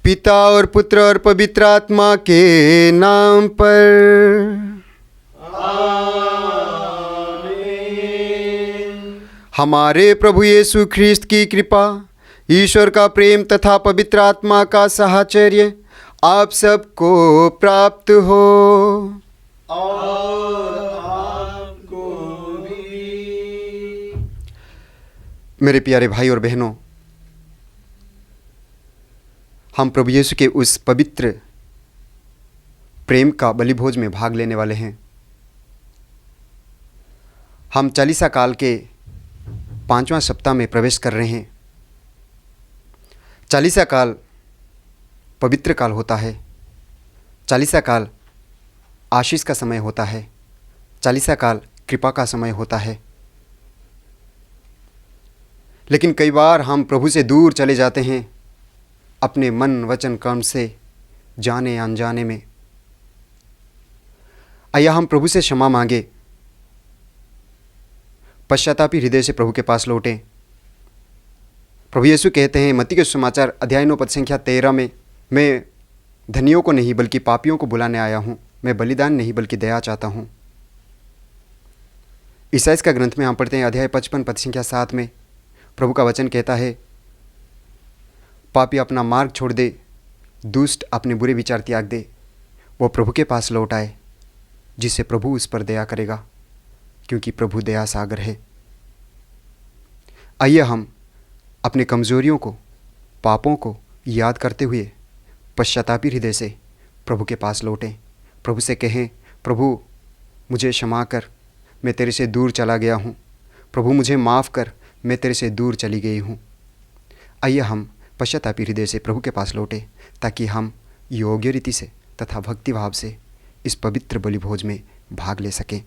पिता और पुत्र और पवित्र आत्मा के नाम पर आमीन। हमारे प्रभु यीशु ख्रीस्त की कृपा, ईश्वर का प्रेम तथा पवित्र आत्मा का साहचर्य आप सबको प्राप्त हो और आपको भी। मेरे प्यारे भाई और बहनों, हम प्रभु यीशु के उस पवित्र प्रेम का बलिभोज में भाग लेने वाले हैं। हम चालीसा काल के 5वां सप्ताह में प्रवेश कर रहे हैं। चालीसा काल पवित्र काल होता है। चालीसा काल आशीष का समय होता है। चालीसा काल कृपा का समय होता है। लेकिन कई बार हम प्रभु से दूर चले जाते हैं, अपने मन वचन कर्म से, जाने अनजाने में। आइए हम प्रभु से क्षमा मांगे, पश्चातापी हृदय से प्रभु के पास लौटें। प्रभु यीशु कहते हैं मत्ती के सुसमाचार अध्याय 9 पद संख्या 13 में, मैं धनियों को नहीं बल्कि पापियों को बुलाने आया हूँ, मैं बलिदान नहीं बल्कि दया चाहता हूँ। ईसाइयाह का ग्रंथ में हम पढ़ते हैं अध्याय 55 पद संख्या 7 में, प्रभु का वचन कहता है पापी अपना मार्ग छोड़ दे, दुष्ट अपने बुरे विचार त्याग दे, वो प्रभु के पास लौट आए, जिससे प्रभु उस पर दया करेगा, क्योंकि प्रभु दया सागर है। आइए हम अपने कमज़ोरियों को, पापों को याद करते हुए पश्चातापी हृदय से प्रभु के पास लौटें। प्रभु से कहें, प्रभु मुझे क्षमा कर, मैं तेरे से दूर चला गया हूँ। प्रभु मुझे माफ़ कर, मैं तेरे से दूर चली गई हूँ। आइए हम पश्चातापी हृदय से प्रभु के पास लौटे, ताकि हम योग्य रीति से तथा भक्ति भाव से इस पवित्र बलिभोज में भाग ले सकें।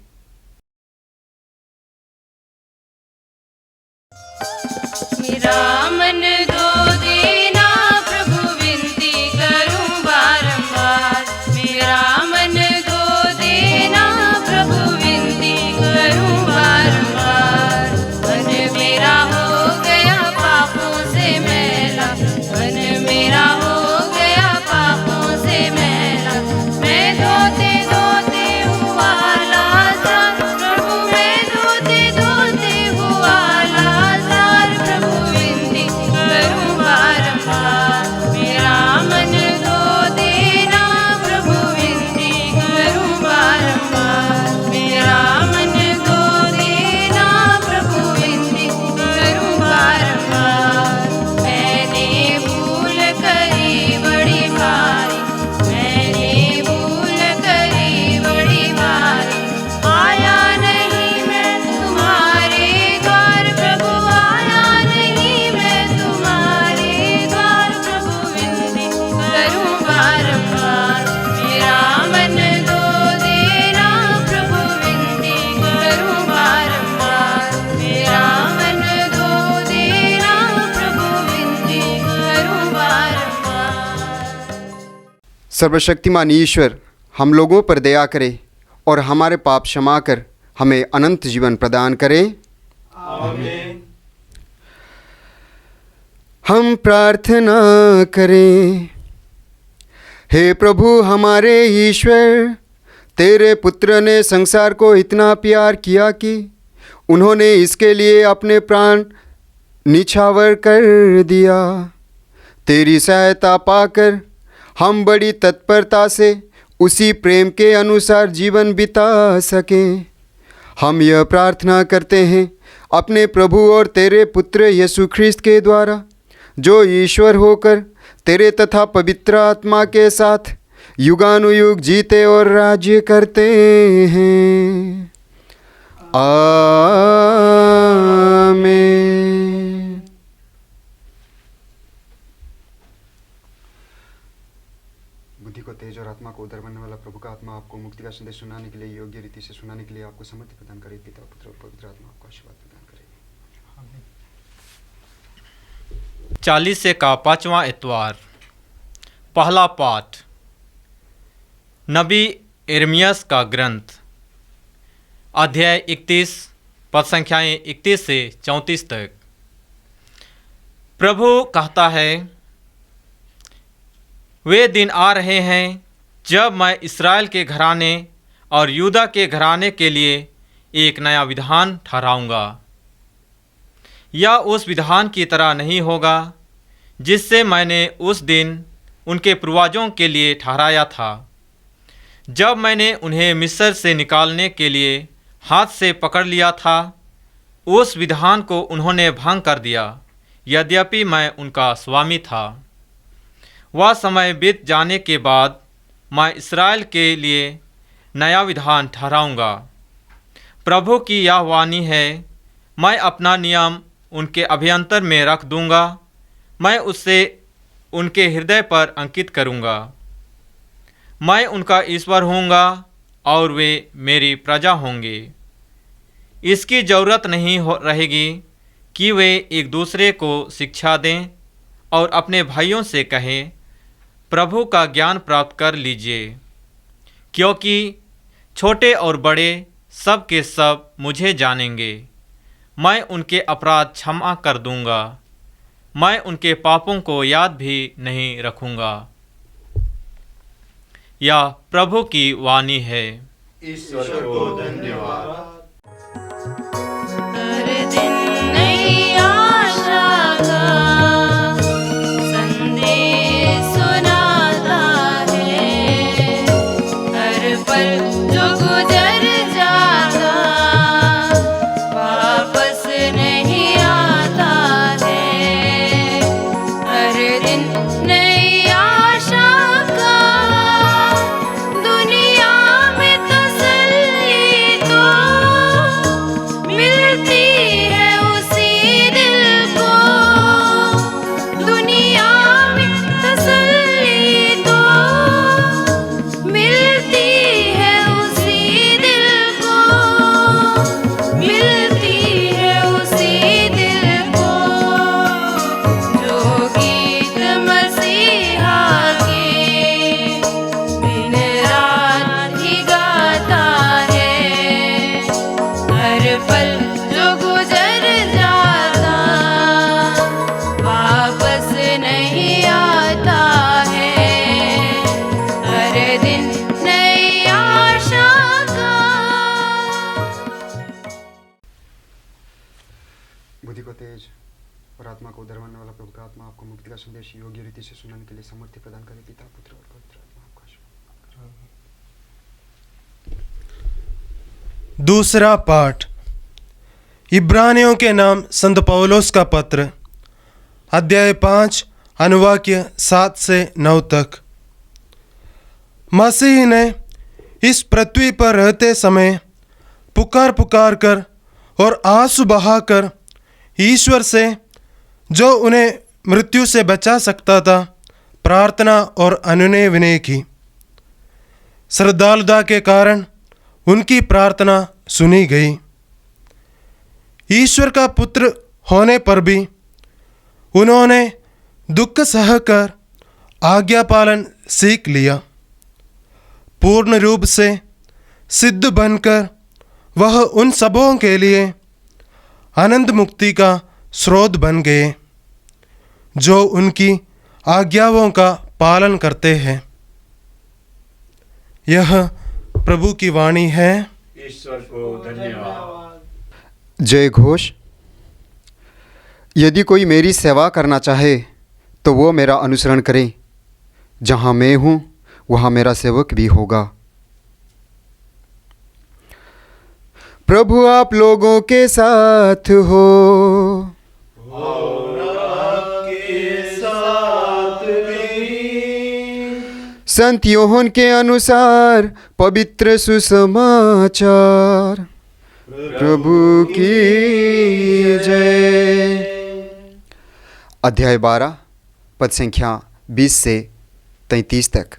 मेरा मन दो देना प्रभु, विनती करूं बारंबार। मेरा मन दो देना प्रभु, विनती करूं बारंबार। मन मेरा हो गया पापों से मैला, मन मेरा हो गया पापों से मैला। मैं धोते धोते हुआ लाचार प्रभु, मैं धोते धोते हुआ लाचार प्रभु, विनती करूं बारंबार। मेरा मन धो देना प्रभु, विनती करूं बारंबार। मेरा मन धो देना प्रभु, विनती करूं बारंबार। मैंने भूल करी बड़ी भारी, मैंने भूल करी बड़ी भारी। आया नहीं मैं तुम्हारे द्वार प्रभु, आया नहीं मैं तुम्हारे द्वार प्रभु, विनती करूं बारंबार। मेरा मन दो देना प्रभु, विनती करूं बारंबार। मेरा मन दो देना प्रभु, विनती करूं बारंबार। सर्वशक्तिमान ईश्वर हम लोगों पर दया करे और हमारे पाप क्षमा कर हमें अनंत जीवन प्रदान करे। आमीन। हम प्रार्थना करें। हे प्रभु हमारे ईश्वर, तेरे पुत्र ने संसार को इतना प्यार किया कि उन्होंने इसके लिए अपने प्राण निछावर कर दिया। तेरी सहायता पाकर हम बड़ी तत्परता से उसी प्रेम के अनुसार जीवन बिता सकें। हम यह प्रार्थना करते हैं अपने प्रभु और तेरे पुत्र यीशु ख्रिस्त के द्वारा, जो ईश्वर होकर तेरे तथा पवित्र आत्मा के साथ युगानुयुग जीते और राज्य करते हैं। आमीन। बुद्धि को तेज और आत्मा को उदर बनने वाला प्रभु का आत्मा आपको मुक्ति का संदेश सुनाने के लिए, योग्य रीति से सुनाने के लिए आपको समर्थी प्रदान करे। पिता पुत्र और पवित्र आत्मा आपको आशीर्वाद प्रदान करे। 40 का 5वां इतवार। पहला पाठ नबी यिर्मयाह का ग्रंथ, अध्याय 31 पद संख्याएँ 31 से 34 तक। प्रभु कहता है, वे दिन आ रहे हैं जब मैं इस्राएल के घराने और यूदा के घराने के लिए एक नया विधान ठहराऊंगा। यह उस विधान की तरह नहीं होगा जिससे मैंने उस दिन उनके पूर्वजों के लिए ठहराया था, जब मैंने उन्हें मिस्र से निकालने के लिए हाथ से पकड़ लिया था। उस विधान को उन्होंने भंग कर दिया, यद्यपि मैं उनका स्वामी था। वह समय बीत जाने के बाद मैं इस्राएल के लिए नया विधान ठहराऊंगा। प्रभु की यह वाणी है, मैं अपना नियम उनके अभ्यंतर में रख दूंगा, मैं उससे उनके हृदय पर अंकित करूंगा। मैं उनका ईश्वर होऊंगा और वे मेरी प्रजा होंगे। इसकी ज़रूरत नहीं रहेगी कि वे एक दूसरे को शिक्षा दें और अपने भाइयों से कहें, प्रभु का ज्ञान प्राप्त कर लीजिए, क्योंकि छोटे और बड़े सब के सब मुझे जानेंगे। मैं उनके अपराध क्षमा कर दूंगा, मैं उनके पापों को याद भी नहीं रखूंगा। यह प्रभु की वाणी है। ईश्वर को धन्यवाद। हर दिन नई आशा का संदेश सुनाता है, हर पल जो गुजर जाता वापस नहीं आता है। हर दिन नई आशा का दुनिया में तसल्ली तो मिलती है उसी दिल को। दुनिया में तसल्ली तो मिलती है उसी दिल को, मिलती है उसी दिल को। जो गीत मसीहा के दिन रात ही गाता है, हर पल जो गुजर जाता वापस नहीं आता है। हर दिन नई आशा का। बुद्धि को तेज और आत्मा को उदर बनने वाला प्रभु का आत्मा आपको मुक्ति का संदेश योग्य रीति से सुनाने के लिए समर्थी प्रदान करे। पिता पुत्र और पवित्र आत्मा आपको आशीर्वाद। दूसरा पाठ इब्रानियों के नाम संत पौलुस का पत्र, अध्याय 5 अनुवाक्य 7 से 9 तक। मसीह ने इस पृथ्वी पर रहते समय पुकार पुकार कर और आंसू बहाकर ईश्वर से, जो उन्हें मृत्यु से बचा सकता था, प्रार्थना और अनुनय विनय की। श्रद्धालुता के कारण उनकी प्रार्थना सुनी गई। ईश्वर का पुत्र होने पर भी उन्होंने दुख सहकर आज्ञा पालन सीख लिया। पूर्ण रूप से सिद्ध बनकर वह उन सबों के लिए अनंत मुक्ति का स्रोत बन गए, जो उनकी आज्ञाओं का पालन करते हैं। यह प्रभु की वाणी है। ईश्वर को धन्यवाद। जय घोष। यदि कोई मेरी सेवा करना चाहे तो वो मेरा अनुसरण करे। जहाँ मैं हूँ वहाँ मेरा सेवक भी होगा। प्रभु आप लोगों के साथ हो। संत योहन के अनुसार पवित्र सुसमाचार। प्रभु की जय। अध्याय 12 पद संख्या 20 से 33 तक।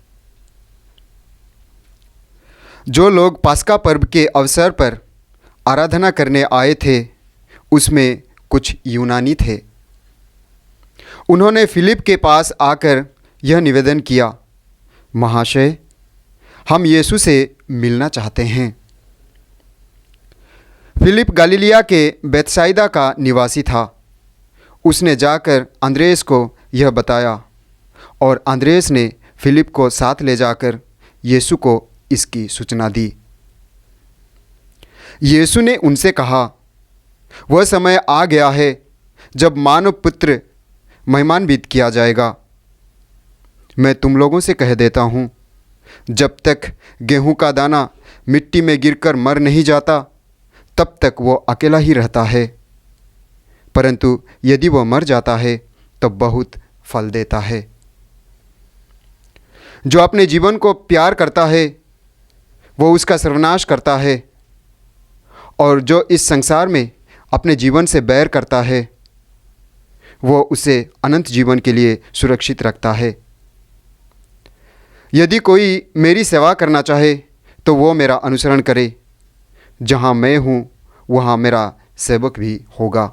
जो लोग पास्का पर्व के अवसर पर आराधना करने आए थे उसमें कुछ यूनानी थे। उन्होंने फिलिप के पास आकर यह निवेदन किया, महाशय, हम यीशु से मिलना चाहते हैं। फिलिप गलीलिया के बेतसाइदा का निवासी था। उसने जाकर अंद्रेस को यह बताया और अंद्रेस ने फिलिप को साथ ले जाकर यीशु को इसकी सूचना दी। यीशु ने उनसे कहा, वह समय आ गया है जब मानव पुत्र महिमान्वित किया जाएगा। मैं तुम लोगों से कह देता हूँ, जब तक गेहूं का दाना मिट्टी में गिरकर मर नहीं जाता तब तक वो अकेला ही रहता है, परंतु यदि वह मर जाता है तो बहुत फल देता है। जो अपने जीवन को प्यार करता है वो उसका सर्वनाश करता है, और जो इस संसार में अपने जीवन से बैर करता है वो उसे अनंत जीवन के लिए सुरक्षित रखता है। यदि कोई मेरी सेवा करना चाहे तो वो मेरा अनुसरण करे। जहाँ मैं हूँ वहाँ मेरा सेवक भी होगा।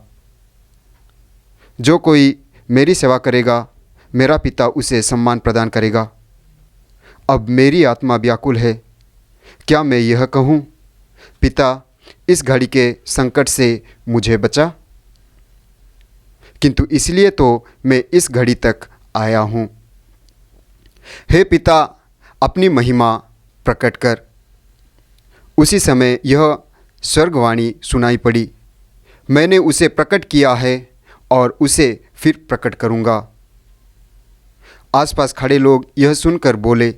जो कोई मेरी सेवा करेगा मेरा पिता उसे सम्मान प्रदान करेगा। अब मेरी आत्मा व्याकुल है। क्या मैं यह कहूँ, पिता, इस घड़ी के संकट से मुझे बचा? किंतु इसलिए तो मैं इस घड़ी तक आया हूँ। हे पिता, अपनी महिमा प्रकट कर। उसी समय यह स्वर्गवाणी सुनाई पड़ी, मैंने उसे प्रकट किया है और उसे फिर प्रकट करूँगा। आसपास खड़े लोग यह सुनकर बोले,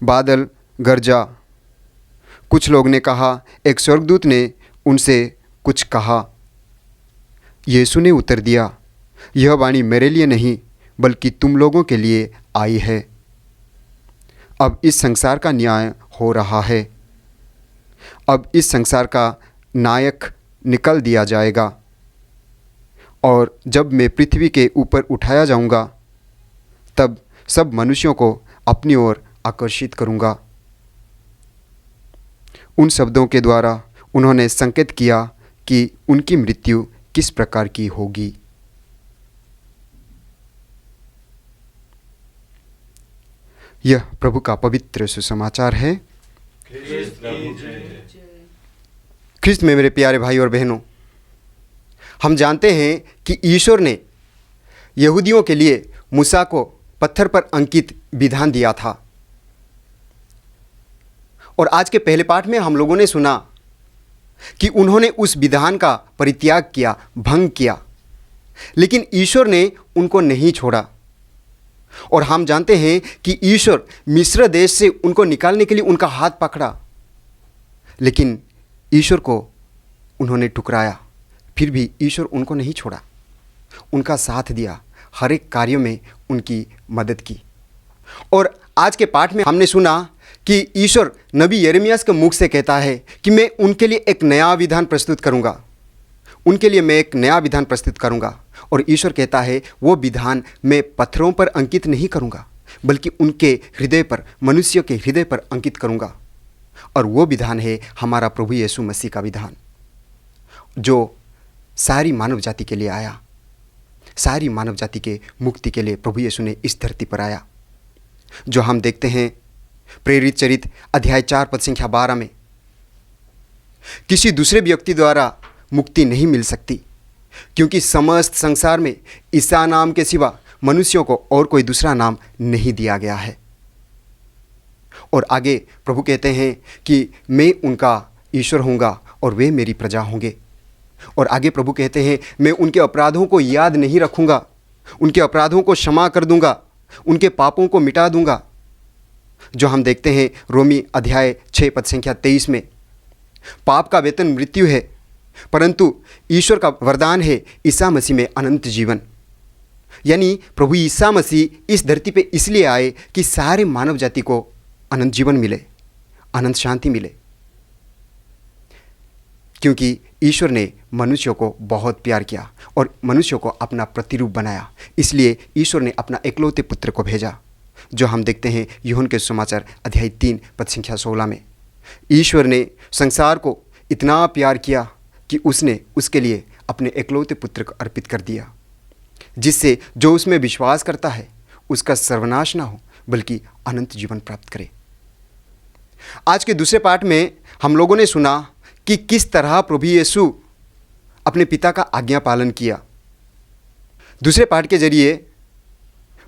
बादल गरजा। कुछ लोग ने कहा, एक स्वर्गदूत ने उनसे कुछ कहा। यीशु ने उत्तर दिया, यह वाणी मेरे लिए नहीं बल्कि तुम लोगों के लिए आई है। अब इस संसार का न्याय हो रहा है। अब इस संसार का नायक निकल दिया जाएगा, और जब मैं पृथ्वी के ऊपर उठाया जाऊंगा तब सब मनुष्यों को अपनी ओर आकर्षित करूंगा। उन शब्दों के द्वारा उन्होंने संकेत किया कि उनकी मृत्यु किस प्रकार की होगी। यह प्रभु का पवित्र सुसमाचार है। ख्रिस्त में मेरे प्यारे भाई और बहनों, हम जानते हैं कि ईश्वर ने यहूदियों के लिए मूसा को पत्थर पर अंकित विधान दिया था, और आज के पहले पाठ में हम लोगों ने सुना कि उन्होंने उस विधान का परित्याग किया, भंग किया, लेकिन ईश्वर ने उनको नहीं छोड़ा। और हम जानते हैं कि ईश्वर मिस्र देश से उनको निकालने के लिए उनका हाथ पकड़ा, लेकिन ईश्वर को उन्होंने ठुकराया। फिर भी ईश्वर उनको नहीं छोड़ा, उनका साथ दिया, हर एक कार्य में उनकी मदद की। और आज के पाठ में हमने सुना कि ईश्वर नबी यिर्मयाह के मुख से कहता है कि मैं उनके लिए एक नया विधान प्रस्तुत करूंगा, उनके लिए मैं एक नया विधान प्रस्तुत करूंगा। और ईश्वर कहता है वो विधान मैं पत्थरों पर अंकित नहीं करूंगा बल्कि उनके हृदय पर, मनुष्यों के हृदय पर अंकित करूंगा। और वो विधान है हमारा प्रभु यीशु मसीह का विधान, जो सारी मानव जाति के लिए आया। सारी मानव जाति के मुक्ति के लिए प्रभु यीशु ने इस धरती पर आया, जो हम देखते हैं प्रेरित चरित्र अध्याय 4 पद संख्या 12 में। किसी दूसरे व्यक्ति द्वारा मुक्ति नहीं मिल सकती, क्योंकि समस्त संसार में ईसा नाम के सिवा मनुष्यों को और कोई दूसरा नाम नहीं दिया गया है। और आगे प्रभु कहते हैं कि मैं उनका ईश्वर होऊंगा और वे मेरी प्रजा होंगे। और आगे प्रभु कहते हैं मैं उनके अपराधों को याद नहीं रखूंगा, उनके अपराधों को क्षमा कर दूंगा, उनके पापों को मिटा दूंगा। जो हम देखते हैं रोमी अध्याय 6 पद संख्या 23 में, पाप का वेतन मृत्यु है, परंतु ईश्वर का वरदान है ईसा मसीह में अनंत जीवन। यानी प्रभु ईसा मसीह इस धरती पे इसलिए आए कि सारे मानव जाति को अनंत जीवन मिले, अनंत शांति मिले। क्योंकि ईश्वर ने मनुष्यों को बहुत प्यार किया और मनुष्यों को अपना प्रतिरूप बनाया, इसलिए ईश्वर ने अपना एकलौते पुत्र को भेजा। जो हम देखते हैं यूहन्ना के सुसमाचार अध्याय 3 पद संख्या 16 में, ईश्वर ने संसार को इतना प्यार किया कि उसने उसके लिए अपने एकलौते पुत्र को अर्पित कर दिया, जिससे जो उसमें विश्वास करता है उसका सर्वनाश ना हो बल्कि अनंत जीवन प्राप्त करे। आज के दूसरे पाठ में हम लोगों ने सुना कि किस तरह प्रभु यीशु अपने पिता का आज्ञा पालन किया। दूसरे पाठ के जरिए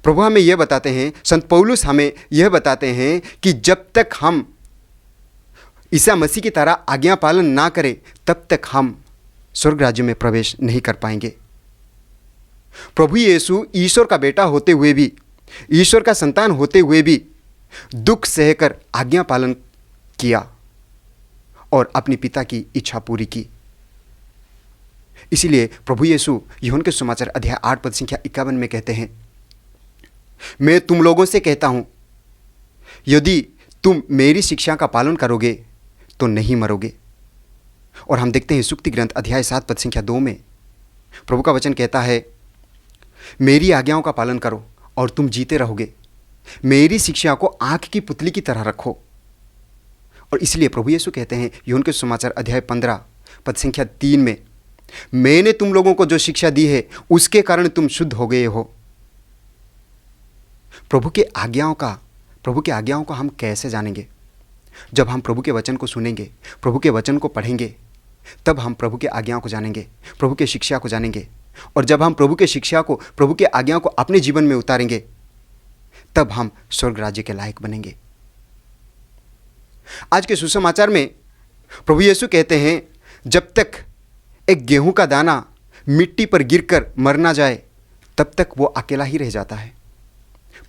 प्रभु हमें यह बताते हैं, संत पौलुस हमें यह बताते हैं कि जब तक हम ईसा मसीह की तरह आज्ञा पालन ना करें तब तक हम स्वर्ग राज्य में प्रवेश नहीं कर पाएंगे। प्रभु यीशु ईश्वर का बेटा होते हुए भी, ईश्वर का संतान होते हुए भी दुख सहकर आज्ञा पालन किया और अपने पिता की इच्छा पूरी की। इसीलिए प्रभु यीशु यूहन्ना के सुसमाचार अध्याय 8 पद संख्या 51 में कहते हैं, मैं तुम लोगों से कहता हूं, यदि तुम मेरी शिक्षा का पालन करोगे तो नहीं मरोगे। और हम देखते हैं सुक्ति ग्रंथ अध्याय 7 पद संख्या 2 में प्रभु का वचन कहता है, मेरी आज्ञाओं का पालन करो और तुम जीते रहोगे, मेरी शिक्षा को आंख की पुतली की तरह रखो। और इसलिए प्रभु यीशु कहते हैं यूहन्ना के सुसमाचार अध्याय 15 पद संख्या 3 में, मैंने तुम लोगों को जो शिक्षा दी है उसके कारण तुम शुद्ध हो गए हो। प्रभु के आज्ञाओं को हम कैसे जानेंगे? जब हम प्रभु के वचन को सुनेंगे, प्रभु के वचन को पढ़ेंगे, तब हम प्रभु के आज्ञाओं को जानेंगे, प्रभु के शिक्षा को जानेंगे। और जब हम प्रभु के शिक्षा को, प्रभु के आज्ञाओं को अपने जीवन में उतारेंगे, तब हम स्वर्ग राज्य के लायक बनेंगे। आज के सुसमाचार में प्रभु यीशु कहते हैं, जब तक एक गेहूं का दाना मिट्टी पर गिरकर मर ना जाए तब तक वो अकेला ही रह जाता है,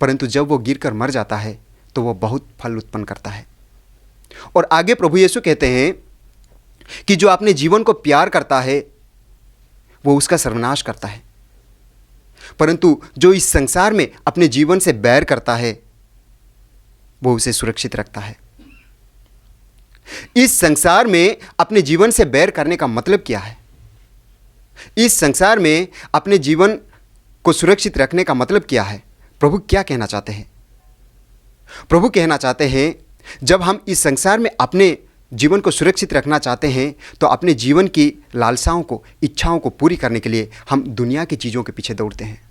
परंतु जब वो गिरकर मर जाता है तो वो बहुत फल उत्पन्न करता है। और आगे प्रभु यीशु कहते हैं कि जो अपने जीवन को प्यार करता है वो उसका सर्वनाश करता है, परंतु जो इस संसार में अपने जीवन से बैर करता है वो उसे सुरक्षित रखता है। इस संसार में अपने जीवन से बैर करने का मतलब क्या है? इस संसार में अपने जीवन को सुरक्षित रखने का मतलब क्या है? प्रभु क्या कहना चाहते हैं? प्रभु कहना चाहते हैं, जब हम इस संसार में अपने जीवन को सुरक्षित रखना चाहते हैं तो अपने जीवन की लालसाओं को, इच्छाओं को पूरी करने के लिए हम दुनिया की चीज़ों के पीछे दौड़ते हैं।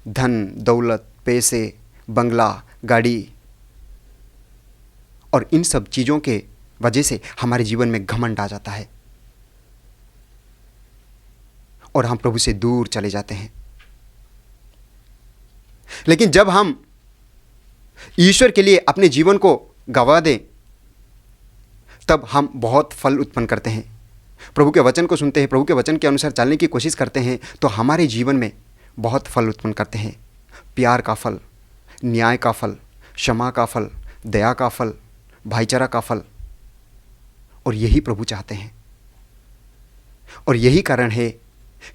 धन, दौलत, पैसे, बंगला, गाड़ी, और इन सब चीज़ों के वजह से हमारे जीवन में घमंड आ जाता है और हम प्रभु से दूर चले जाते हैं। लेकिन जब हम ईश्वर के लिए अपने जीवन को गंवा दें तब हम बहुत फल उत्पन्न करते हैं। प्रभु के वचन को सुनते हैं, प्रभु के वचन के अनुसार चलने की कोशिश करते हैं तो हमारे जीवन में बहुत फल उत्पन्न करते हैं। प्यार का फल, न्याय का फल, क्षमा का फल, दया का फल, भाईचारा का फल। और यही प्रभु चाहते हैं। और यही कारण है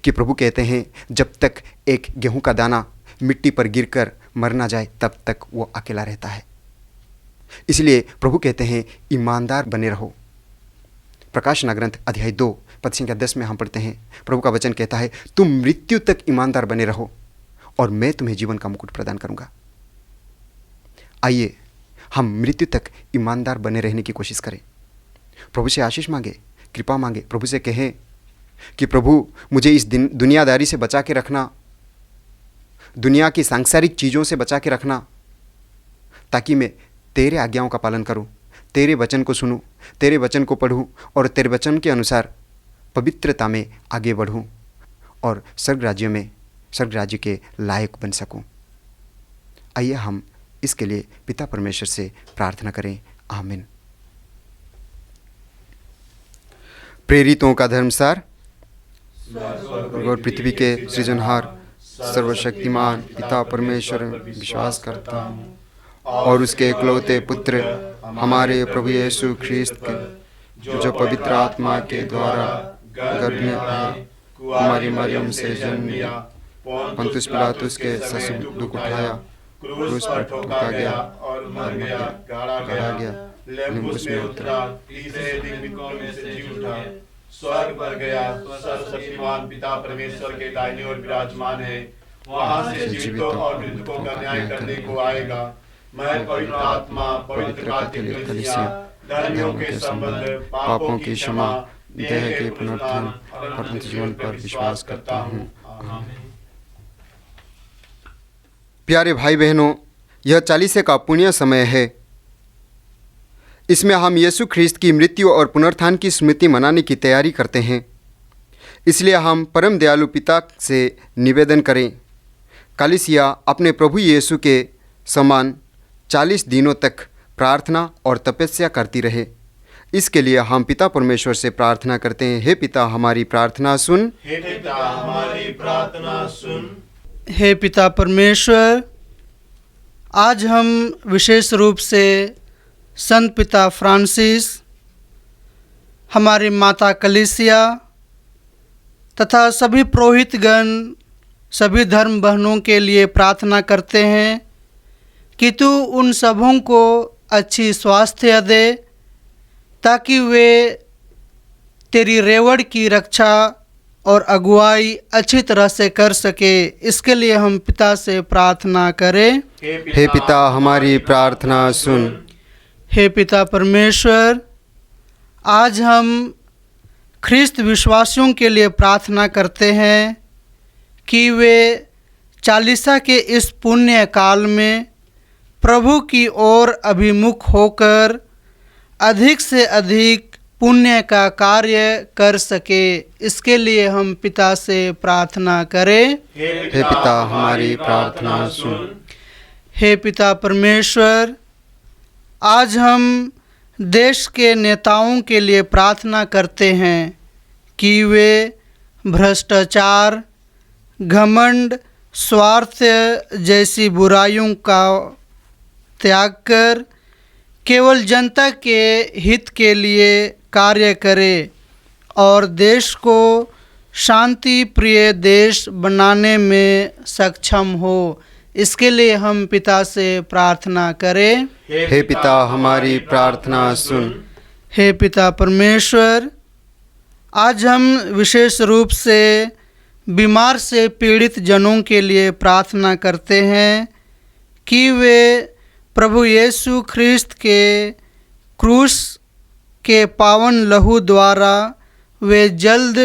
कि प्रभु कहते हैं, जब तक एक गेहूं का दाना मिट्टी पर गिरकर मर ना जाए तब तक वो अकेला रहता है। इसलिए प्रभु कहते हैं, ईमानदार बने रहो। प्रकाशना ग्रंथ अध्याय 2 पद संख्या 10 में हम पढ़ते हैं, प्रभु का वचन कहता है, तुम मृत्यु तक ईमानदार बने रहो और मैं तुम्हें जीवन का मुकुट प्रदान करूंगा। आइए हम मृत्यु तक ईमानदार बने रहने की कोशिश करें। प्रभु से आशीष मांगे, कृपा मांगे। प्रभु से कहें कि प्रभु मुझे इस दुनियादारी से बचा के रखना, दुनिया की सांसारिक चीज़ों से बचा के रखना, ताकि मैं तेरे आज्ञाओं का पालन करूं, तेरे वचन को सुनूं, तेरे वचन को पढ़ूं और तेरे वचन के अनुसार पवित्रता में आगे बढ़ूं और स्वर्ग राज्य के लायक बन सकूं। आइए हम इसके लिए पिता परमेश्वर से प्रार्थना करें। आमीन। प्रेरितों का धर्मसार। और पृथ्वी के सृजनहार सर्वशक्तिमान पिता परमेश्वर में विश्वास करता हूँ और उसके इकलौते पुत्र हमारे प्रभु यीशु ख्रीस्त के, जो पवित्र आत्मा के द्वारा गर्भ में आए, कुमारी मरियम से जन्म लिया, पंतुस पिलातुस के ससुर दुख उठाया, क्रूस पर ठोका गया और मर गया, गाड़ा गया, लिम्बुस में उतरा, तीसरे दिन मृतकों में से जी उठा, स्वर्ग पर गया, सर्वशक्तिमान पिता परमेश्वर के दाहिने ओर विराजमान है, वहां से जीवितों और मृतकों का न्याय करने को आएगा। मैं पवित्र आत्मा, पवित्र कैथोलिक कलीसिया, धर्मियों के संबंध, पापों की क्षमा, देह के पुनरुत्थान और अनंत जीवन पर विश्वास करता हूँ। प्यारे भाई बहनों, यह 40 का पुण्य समय है। इसमें हम यीशु ख्रीस्त की मृत्यु और पुनरुत्थान की स्मृति मनाने की तैयारी करते हैं। इसलिए हम परम दयालु पिता से निवेदन करें, कलीसिया अपने प्रभु यीशु के समान 40 दिनों तक प्रार्थना और तपस्या करती रहे। इसके लिए हम पिता परमेश्वर से प्रार्थना करते हैं। हे पिता, हमारी प्रार्थना सुन। हे पिता, हमारी प्रार्थना सुन। हे पिता परमेश्वर, आज हम विशेष रूप से संत पिता फ्रांसिस, हमारी माता कलीसिया तथा सभी पुरोहितगण, सभी धर्म बहनों के लिए प्रार्थना करते हैं कि तू उन सबों को अच्छी स्वास्थ्य दे, ताकि वे तेरी रेवड़ की रक्षा और अगुवाई अच्छी तरह से कर सके। इसके लिए हम पिता से प्रार्थना करें। हे पिता, हमारी प्रार्थना सुन। हे पिता परमेश्वर, आज हम ख्रिस्त विश्वासियों के लिए प्रार्थना करते हैं कि वे 40 के इस पुण्य काल में प्रभु की ओर अभिमुख होकर अधिक से अधिक पुण्य का कार्य कर सके। इसके लिए हम पिता से प्रार्थना करें। हे पिता, हमारी प्रार्थना सुन। हे पिता परमेश्वर, आज हम देश के नेताओं के लिए प्रार्थना करते हैं कि वे भ्रष्टाचार, घमंड, स्वार्थ जैसी बुराइयों का त्याग कर केवल जनता के हित के लिए कार्य करें और देश को शांति प्रिय देश बनाने में सक्षम हो। इसके लिए हम पिता से प्रार्थना करें। हे पिता, हमारी प्रार्थना सुन। हे पिता परमेश्वर, आज हम विशेष रूप से बीमार से पीड़ित जनों के लिए प्रार्थना करते हैं कि वे प्रभु यीशु ख्रीस्त के क्रूस के पावन लहू द्वारा वे जल्द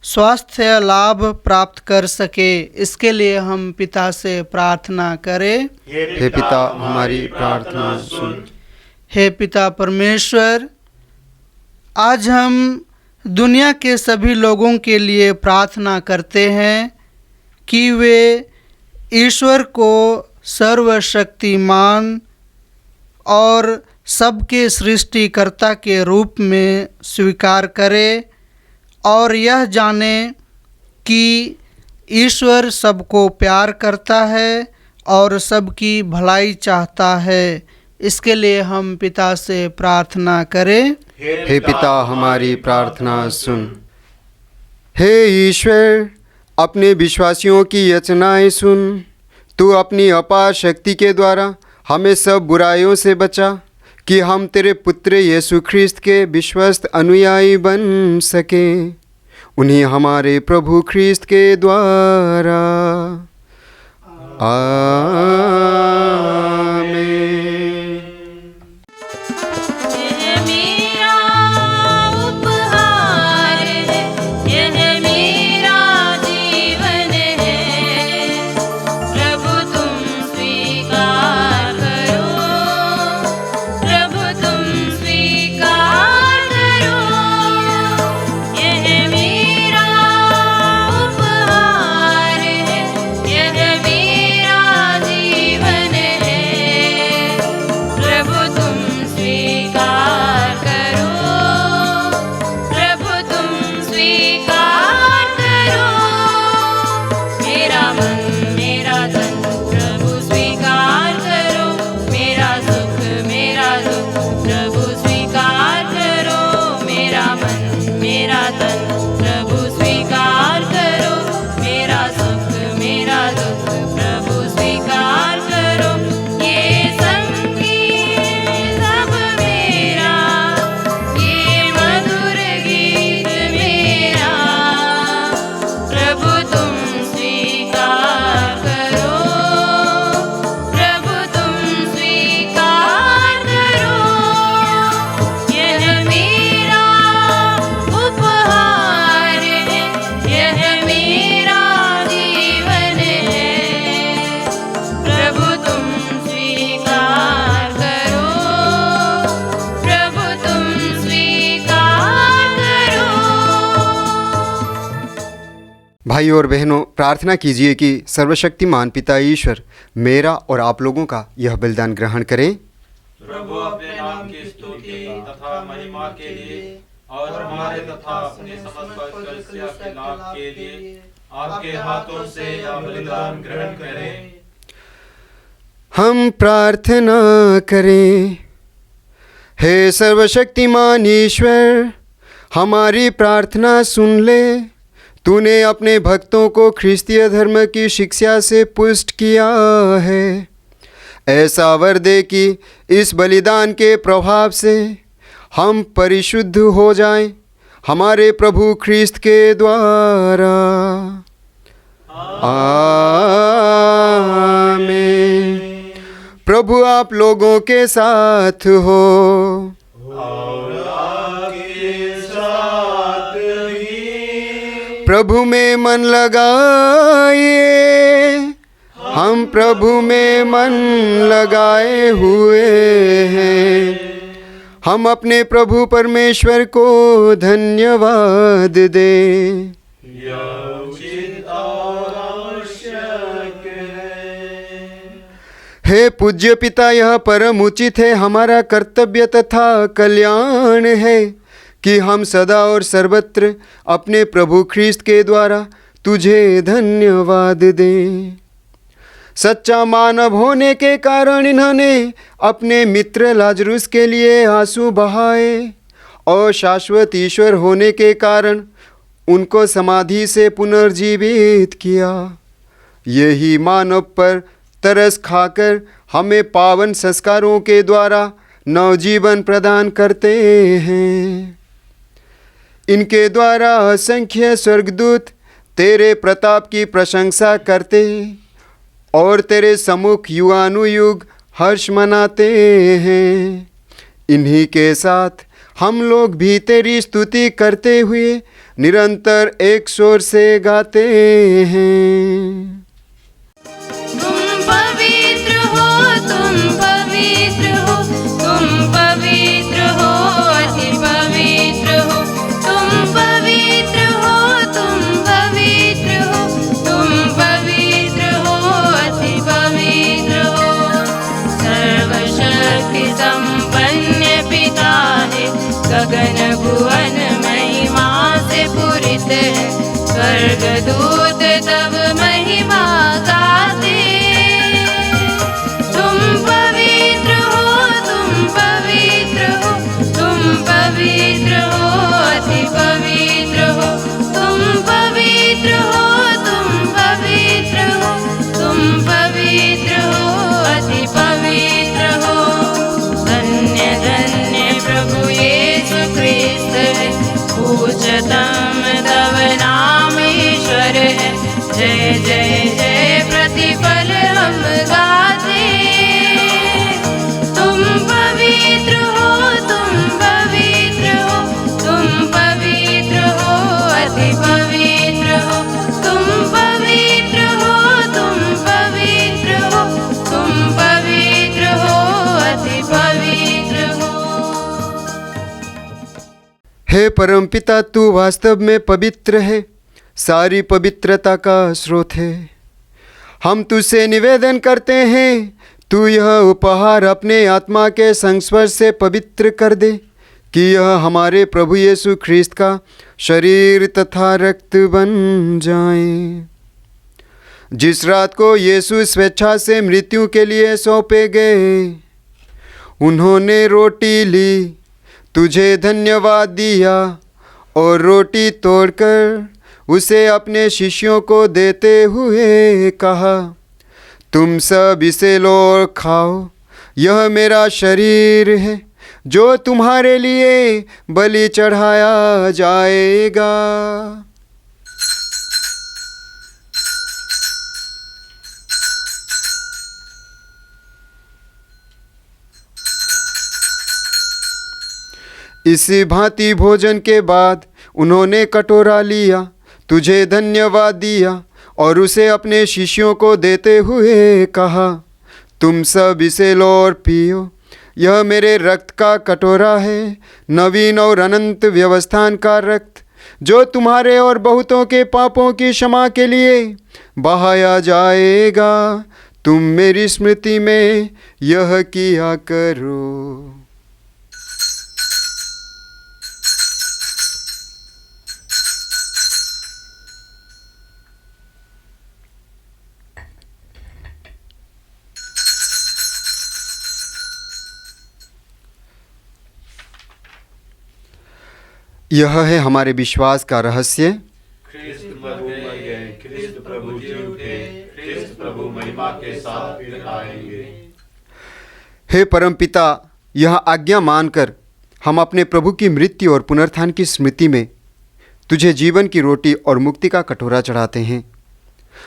स्वास्थ्य लाभ प्राप्त कर सके। इसके लिए हम पिता से प्रार्थना करें। हे पिता, हमारी प्रार्थना सुन। हे पिता परमेश्वर, आज हम दुनिया के सभी लोगों के लिए प्रार्थना करते हैं कि वे ईश्वर को सर्वशक्तिमान और सबके सृष्टिकर्ता के रूप में स्वीकार करें और यह जाने कि ईश्वर सबको प्यार करता है और सबकी भलाई चाहता है। इसके लिए हम पिता से प्रार्थना करें। हे पिता, हमारी प्रार्थना सुन। हे ईश्वर, अपने विश्वासियों की याचनाएं सुन। तू अपनी अपार शक्ति के द्वारा हमें सब बुराइयों से बचा, कि हम तेरे पुत्र यीशु ख्रीस्त के विश्वस्त अनुयायी बन सकें। उन्हीं हमारे प्रभु ख्रीस्त के द्वारा। आमीन। यह मेरा उपहार है, यह मेरा जीवन है। प्रभु तुम स्वीकार करो, प्रभु तुम स्वीकार करो। यह मेरा उपहार भाई और बहनों, प्रार्थना कीजिए कि सर्वशक्तिमान पिता ईश्वर मेरा और आप लोगों का यह बलिदान ग्रहण करें। प्रभु अपने नाम की स्तुति तथा महिमा के लिए और हमारे तथा अपने समस्त कलीसिया के लाभ के लिए आपके हाथों से यह बलिदान ग्रहण करें। हम प्रार्थना करें। हे सर्वशक्तिमान ईश्वर, हमारी प्रार्थना सुन ले। तूने अपने भक्तों को ख्रिस्तीय धर्म की शिक्षा से पुष्ट किया है। ऐसा वर दे कि इस बलिदान के प्रभाव से हम परिशुद्ध हो जाएं, हमारे प्रभु ख्रिस्त के द्वारा। आमीन। प्रभु आप लोगों के साथ हो। और आपके साथ भी। प्रभु में मन लगाइए। हम प्रभु में मन लगाए हुए हैं। हम अपने प्रभु परमेश्वर को धन्यवाद दें। यह उचित और आवश्यक है। हे पूज्य पिता, यह परम उचित है, हमारा कर्तव्य तथा कल्याण है कि हम सदा और सर्वत्र अपने प्रभु ख्रिस्त के द्वारा तुझे धन्यवाद दें। सच्चा मानव होने के कारण इन्होंने अपने मित्र लाजरुस के लिए आंसू बहाए और शाश्वत ईश्वर होने के कारण उनको समाधि से पुनर्जीवित किया। यही मानव पर तरस खाकर हमें पावन संस्कारों के द्वारा नवजीवन प्रदान करते हैं। इनके द्वारा असंख्य स्वर्गदूत तेरे प्रताप की प्रशंसा करते और तेरे सम्मुख युगानुयुग हर्ष मनाते हैं। इन्हीं के साथ हम लोग भी तेरी स्तुति करते हुए निरंतर एक स्वर से गाते हैं। तुम पवित्र हो, तुम पवित्र हो, तुम पवित्र हो, अति पवित्र हो। तुम पवित्र हो, तुम पवित्र हो, तुम पवित्र हो, अति पवित्र हो। सर्वशक्ति संपन्न पिता है, गगन भुवन महिमा से पूरित है। स्वर्गदूत तब महिमा गाते। तुम पवित्र हो, तुम पवित्र हो, तुम पवित्र हो, अति पवित्र हो। तुम पवित्र हो, तुम पवित्र हो, तुम पवित्र हो, अति पवित्र हो। धन्य धन्य प्रभु यीशु ख्रिस्त है, पूज्यतम तव नाम ईश्वर है। जय जय जय प्रतिफल हम गाते। तुम पवित्र हो, तुम पवित्र हो, तुम पवित्र हो, अति पवित्र हो। तुम पवित्र हो, तुम पवित्र हो, तुम पवित्र हो, अति पवित्र हो। हे परमपिता, तू वास्तव में पवित्र है, सारी पवित्रता का स्रोत है। हम तुझसे निवेदन करते हैं, तू यह उपहार अपने आत्मा के संस्पर्श से पवित्र कर दे कि यह हमारे प्रभु यीशु ख्रिस्त का शरीर तथा रक्त बन जाए। जिस रात को यीशु स्वेच्छा से मृत्यु के लिए सौंपे गए, उन्होंने रोटी ली, तुझे धन्यवाद दिया और रोटी तोड़कर उसे अपने शिष्यों को देते हुए कहा, तुम सब इसे लो और खाओ, यह मेरा शरीर है जो तुम्हारे लिए बलि चढ़ाया जाएगा। इसी भांति भोजन के बाद उन्होंने कटोरा लिया, तुझे धन्यवाद दिया और उसे अपने शिष्यों को देते हुए कहा, तुम सब इसे लो और पियो, यह मेरे रक्त का कटोरा है, नवीन और अनंत व्यवस्थान का रक्त, जो तुम्हारे और बहुतों के पापों की क्षमा के लिए बहाया जाएगा। तुम मेरी स्मृति में यह किया करो। यह है हमारे विश्वास का रहस्य। ख्रिस्त प्रभु मर गए, ख्रिस्त प्रभु जी उठे, ख्रिस्त प्रभु महिमा के साथ फिर आएंगे। हे परमपिता, यह आज्ञा मानकर हम अपने प्रभु की मृत्यु और पुनरुत्थान की स्मृति में तुझे जीवन की रोटी और मुक्ति का कटोरा चढ़ाते हैं।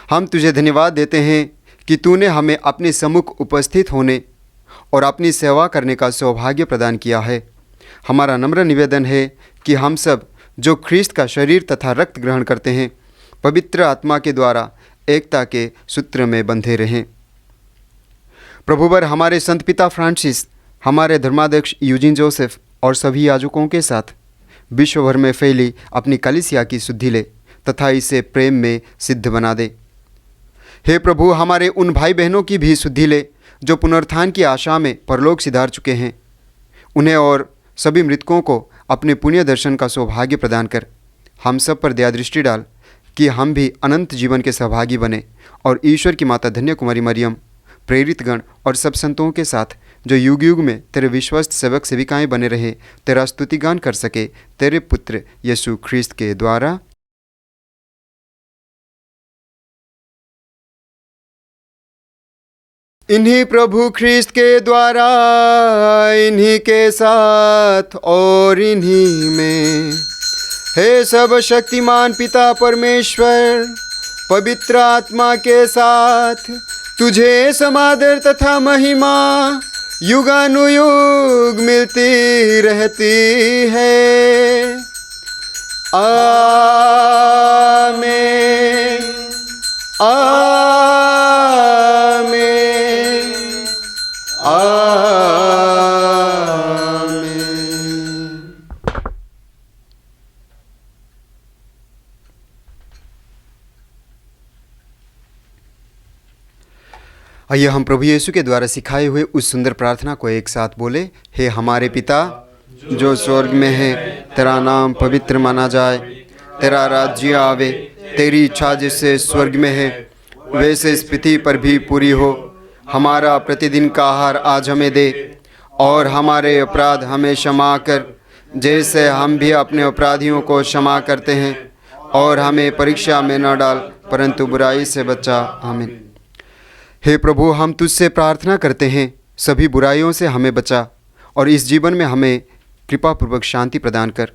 हम तुझे धन्यवाद देते हैं कि तूने हमें अपने सम्मुख उपस्थित होने और अपनी सेवा करने का सौभाग्य प्रदान किया है। हमारा नम्र निवेदन है कि हम सब जो ख्रीस्त का शरीर तथा रक्त ग्रहण करते हैं, पवित्र आत्मा के द्वारा एकता के सूत्र में बंधे रहें। प्रभुवर हमारे संत पिता फ्रांसिस, हमारे धर्माध्यक्ष यूजिन जोसेफ और सभी याजकों के साथ विश्व भर में फैली अपनी कलीसिया की शुद्धि ले तथा इसे प्रेम में सिद्ध बना दे। हे प्रभु, हमारे उन भाई बहनों की भी शुद्धि ले जो पुनरुत्थान की आशा में परलोक सिधार चुके हैं। उन्हें और सभी मृतकों को अपने पुण्य दर्शन का सौभाग्य प्रदान कर हम सब पर दया दृष्टि डाल कि हम भी अनंत जीवन के सहभागी बने और ईश्वर की माता धन्य कुमारी मरियम, प्रेरितगण और सब संतों के साथ जो युग युग में तेरे विश्वस्त सेवक सेविकाएं बने रहे, तेरा स्तुतिगान कर सके, तेरे पुत्र यीशु ख्रीस्त के द्वारा। इन्हीं प्रभु ख्रीस्त के द्वारा, इन्हीं के साथ और इन्हीं में, हे सब शक्तिमान पिता परमेश्वर, पवित्र आत्मा के साथ तुझे समादर तथा महिमा युगानुयुग मिलती रहती है। आमीन, आमीन, आमीन। आइए हम प्रभु यीशु के द्वारा सिखाए हुए उस सुंदर प्रार्थना को एक साथ बोले। हे हमारे पिता जो स्वर्ग में है, तेरा नाम पवित्र माना जाए, तेरा राज्य आवे, तेरी इच्छा जैसे स्वर्ग में है वैसे इस पृथ्वी पर भी पूरी हो। हमारा प्रतिदिन का आहार आज हमें दे और हमारे अपराध हमें क्षमा कर जैसे हम भी अपने अपराधियों को क्षमा करते हैं, और हमें परीक्षा में न डाल परंतु बुराई से बचा। आमीन। हे प्रभु, हम तुझसे प्रार्थना करते हैं, सभी बुराइयों से हमें बचा और इस जीवन में हमें कृपापूर्वक शांति प्रदान कर।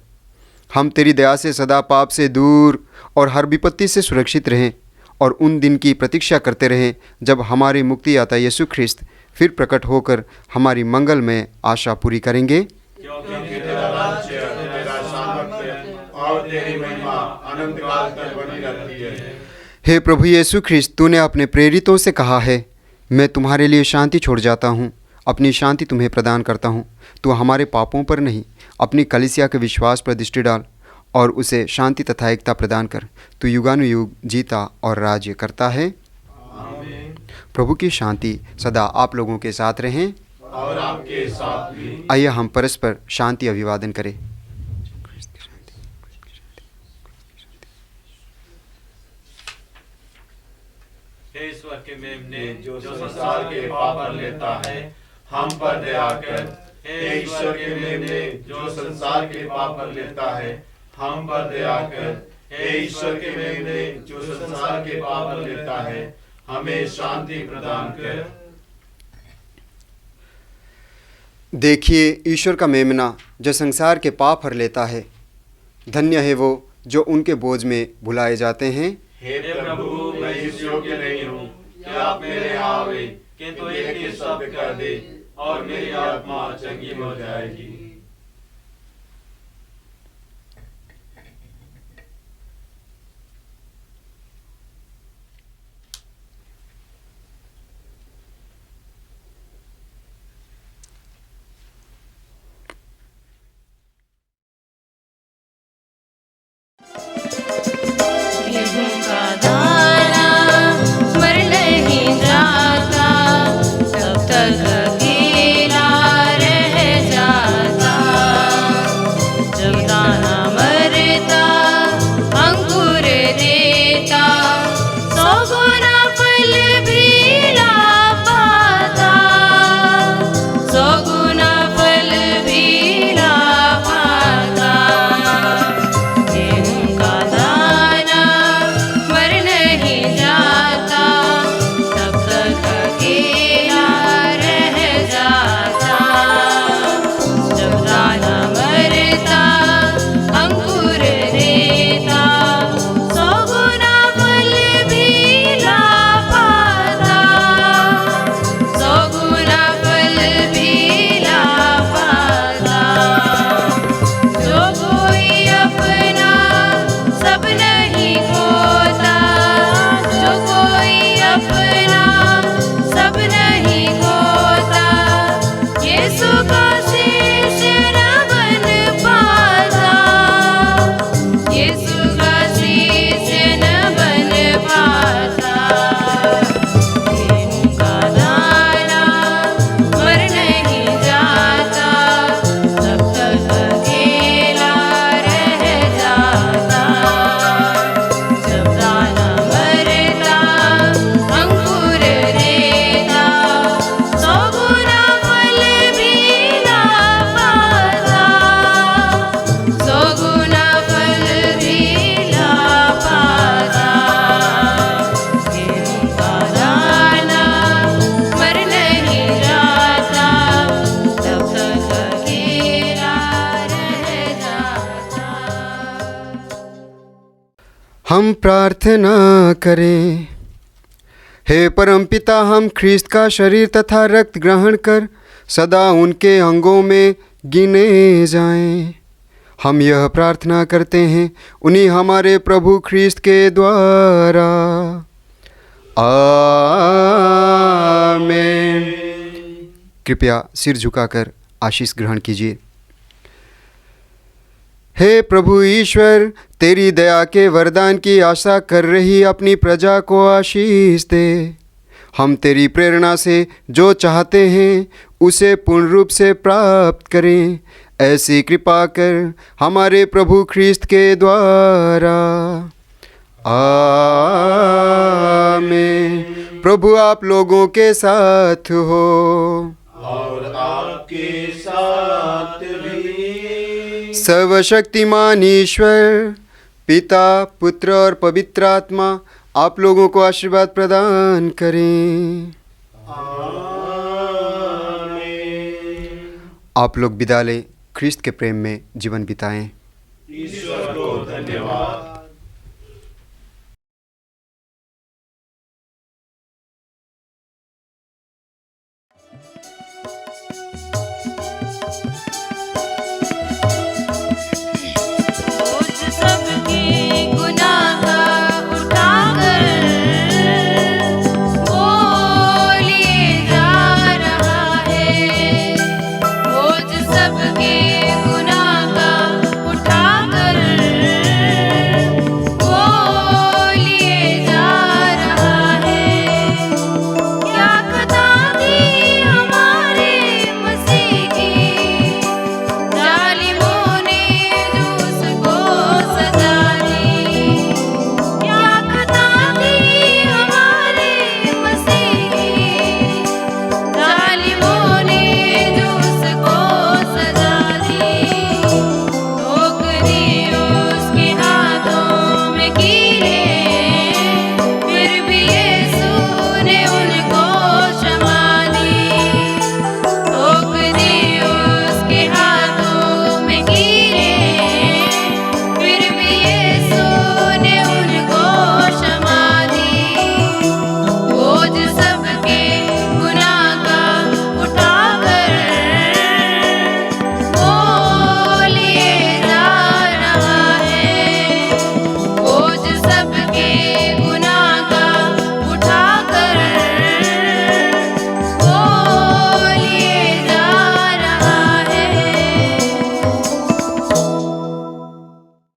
हम तेरी दया से सदा पाप से दूर और हर विपत्ति से सुरक्षित रहें और उन दिन की प्रतीक्षा करते रहें जब हमारी मुक्तिदाता यीशु ख्रीस्त फिर प्रकट होकर हमारी मंगल में आशा पूरी करेंगे। क्योंकि तेरा राज्य, तेरा सामर्थ्य और तेरी महिमा अनंत काल तक बनी रहती है। हे प्रभु यीशु ख्रीस्त, तूने अपने प्रेरितों से कहा है, मैं तुम्हारे लिए शांति छोड़ जाता हूँ, अपनी शांति तुम्हें प्रदान करता हूँ। तू हमारे पापों पर नहीं, अपनी कलीसिया के विश्वास पर दृष्टि डाल और उसे शांति तथा एकता प्रदान कर। तू युगानुयुग जीता और राज्य करता है। आमीन। प्रभु की शांति सदा आप लोगों के साथ रहें। और आपके साथ भी। आइए हम परस्पर शांति अभिवादन करें। हे ईश्वर के मेमने जो संसार के पाप पर लेता है, हम पर दया कर। हे ईश्वर के मेमने जो संसार के पाप पर लेता है, हम पर दया कर। हे ईश्वर के मेमने जो संसार के पाप पर लेता है, हमें शांति प्रदान कर। देखिए ईश्वर का मेमना जो संसार के पाप हर लेता है। धन्य है वो जो उनके बोझ में भुलाए जाते हैं। हे प्रभु, मैं इस योग्य नहीं हूँ कि आप मेरे यहाँ आवे, किंतु एक ही शब्द कर दे और मेरी आत्मा चंगी हो जाएगी। हम प्रार्थना करें। हे परमपिता, हम ख्रीस्त का शरीर तथा रक्त ग्रहण कर सदा उनके अंगों में गिने जाएं। हम यह प्रार्थना करते हैं उन्हीं हमारे प्रभु ख्रीस्त के द्वारा। आमीन। कृपया सिर झुकाकर आशीष ग्रहण कीजिए। हे प्रभु ईश्वर, तेरी दया के वरदान की आशा कर रही अपनी प्रजा को आशीष दे। हम तेरी प्रेरणा से जो चाहते हैं उसे पूर्ण रूप से प्राप्त करें, ऐसी कृपा कर हमारे प्रभु ख्रीस्त के द्वारा। आमीन। प्रभु आप लोगों के साथ हो और आपके साथ भी। सर्वशक्तिमान ईश्वर पिता, पुत्र और पवित्र आत्मा आप लोगों को आशीर्वाद प्रदान करें। आप लोग विदा लें, ख्रीस्त के प्रेम में जीवन बिताएं। ईश्वर को धन्यवाद।